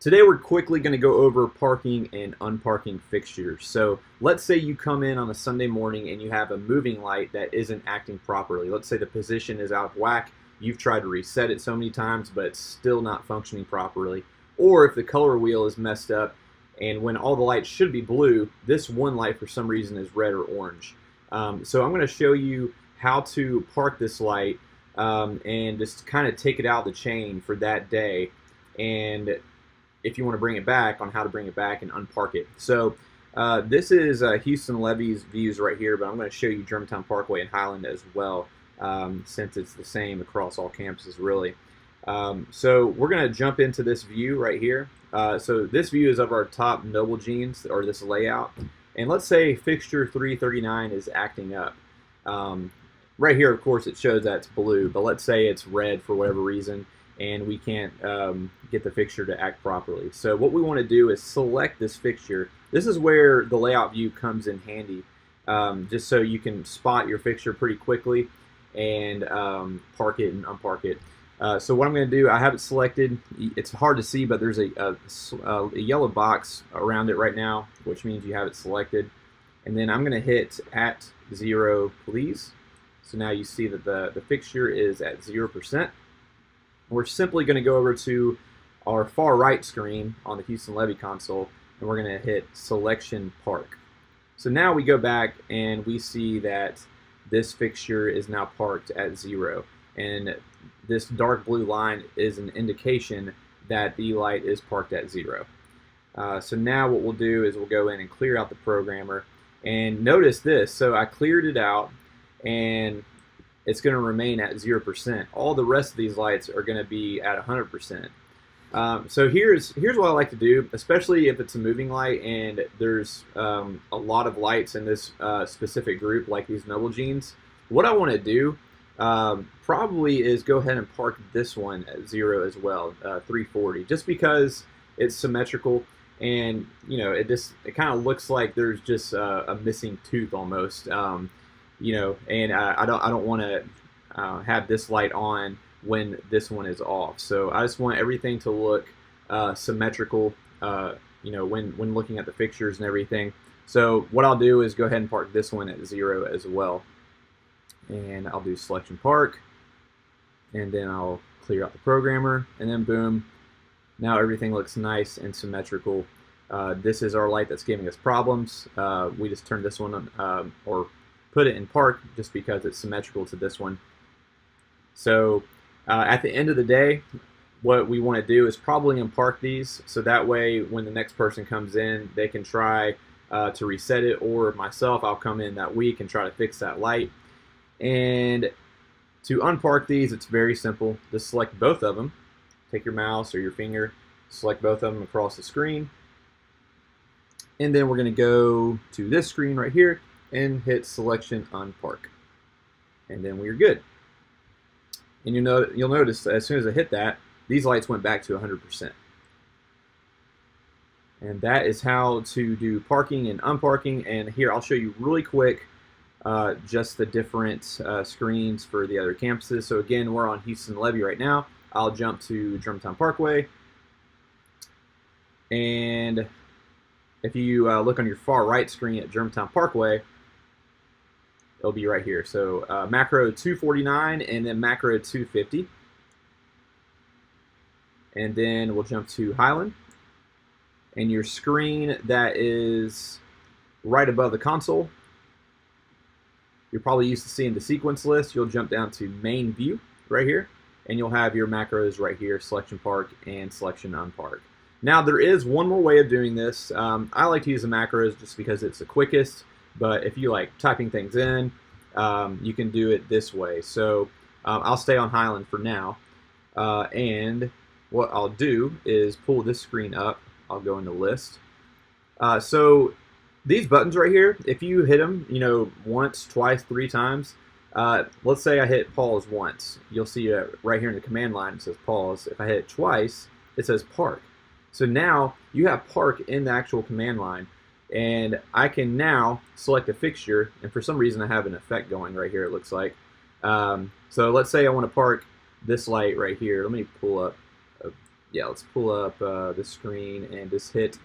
Today we're quickly going to go over parking and unparking fixtures. So let's say you come in on a Sunday morning and you have a moving light that isn't acting properly. Let's say the position is out of whack. You've tried to reset it so many times, but it's still not functioning properly. Or if the color wheel is messed up and when all the lights should be blue, this one light for some reason is red or orange. So I'm going to show you how to park this light and just kind of take it out of the chain for that day. And if you want to bring it back, on how to bring it back and unpark it. So this is Houston Levy's views right here, but I'm going to show you Germantown Parkway and Highland as well, since it's the same across all campuses really. So we're going to jump into this view right here. So this view is of our top noble jeans, or this layout. And let's say fixture 339 is acting up. Right here, of course, it shows that it's blue, but let's say it's red for whatever reason, and we can't get the fixture to act properly. So what we want to do is select this fixture. This is where the layout view comes in handy, just so you can spot your fixture pretty quickly and park it and unpark it. So what I'm going to do, I have it selected. It's hard to see, but there's a yellow box around it right now, which means you have it selected. And then I'm going to hit at 0, please. So now you see that the fixture is at 0%. We're simply going to go over to our far right screen on the Houston Levy console, and we're going to hit Selection Park. So now we go back and we see that this fixture is now parked at 0, and this dark blue line is an indication that the light is parked at 0. So now what we'll do is we'll go in and clear out the programmer, and notice this. So I cleared it out, and it's going to remain at 0%. All the rest of these lights are going to be at 100%. So here's what I like to do, especially if it's a moving light and there's a lot of lights in this specific group, like these noble jeans. What I want to do probably is go ahead and park this one at 0 as well, 340, just because it's symmetrical, and it kind of looks like there's just a missing tooth almost. And I don't want to have this light on when this one is off. So I just want everything to look symmetrical, when looking at the fixtures and everything. So what I'll do is go ahead and park this one at 0 as well. And I'll do Selection Park, and then I'll clear out the programmer, and then boom, now everything looks nice and symmetrical. This is our light that's giving us problems. We just turned this one on, or put it in park just because it's symmetrical to this one. So at the end of the day, what we want to do is probably unpark these, so that way when the next person comes in, they can try to reset it, or myself, I'll come in that week and try to fix that light. And to unpark these, it's very simple. Just select both of them. Take your mouse or your finger, select both of them across the screen, and then we're going to go to this screen right here and hit Selection Unpark, and then we're good. And you'll notice as soon as I hit that, these lights went back to 100%. And that is how to do parking and unparking. And here I'll show you really quick just the different screens for the other campuses. So again, we're on Houston Levy right now. I'll jump to Germantown Parkway, and if you look on your far right screen at Germantown Parkway, it'll be right here. So macro 249 and then macro 250. And then we'll jump to Highland. And your screen that is right above the console, you're probably used to seeing the sequence list. You'll jump down to Main View right here, and you'll have your macros right here, Selection Park and Selection Unpark. Now there is one more way of doing this. I like to use the macros just because it's the quickest. But if you like typing things in, you can do it this way. So I'll stay on Highland for now. And what I'll do is pull this screen up. I'll go into List. So these buttons right here, if you hit them, once, twice, 3 times, let's say I hit pause once. You'll see right here in the command line it says pause. If I hit it twice, it says park. So now you have park in the actual command line. And I can now select a fixture, and for some reason I have an effect going right here, it looks like. So let's say I want to park this light right here. Let me pull up yeah, let's pull up the screen and just hit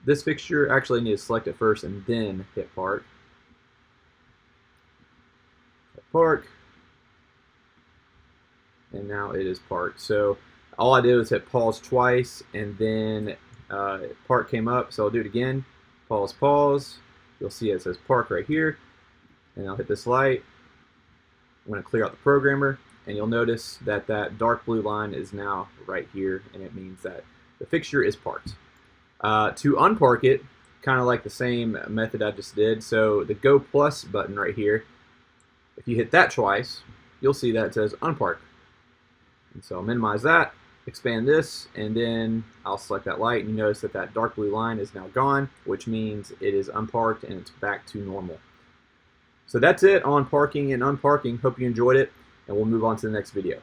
this fixture. Actually, I need to select it first and then hit park. Park. And now it is parked. So all I did was hit pause twice, and then park came up. So I'll do it again. Pause, pause. You'll see it says park right here. And I'll hit this light. I'm going to clear out the programmer, and you'll notice that that dark blue line is now right here, and it means that the fixture is parked. To unpark it, kind of like the same method I just did. So the Go Plus button right here, if you hit that twice, you'll see that it says unpark. And so I'll minimize that, expand this, and then I'll select that light, and you notice that that dark blue line is now gone, which means it is unparked and it's back to normal. So that's it on parking and unparking. Hope you enjoyed it, and we'll move on to the next video.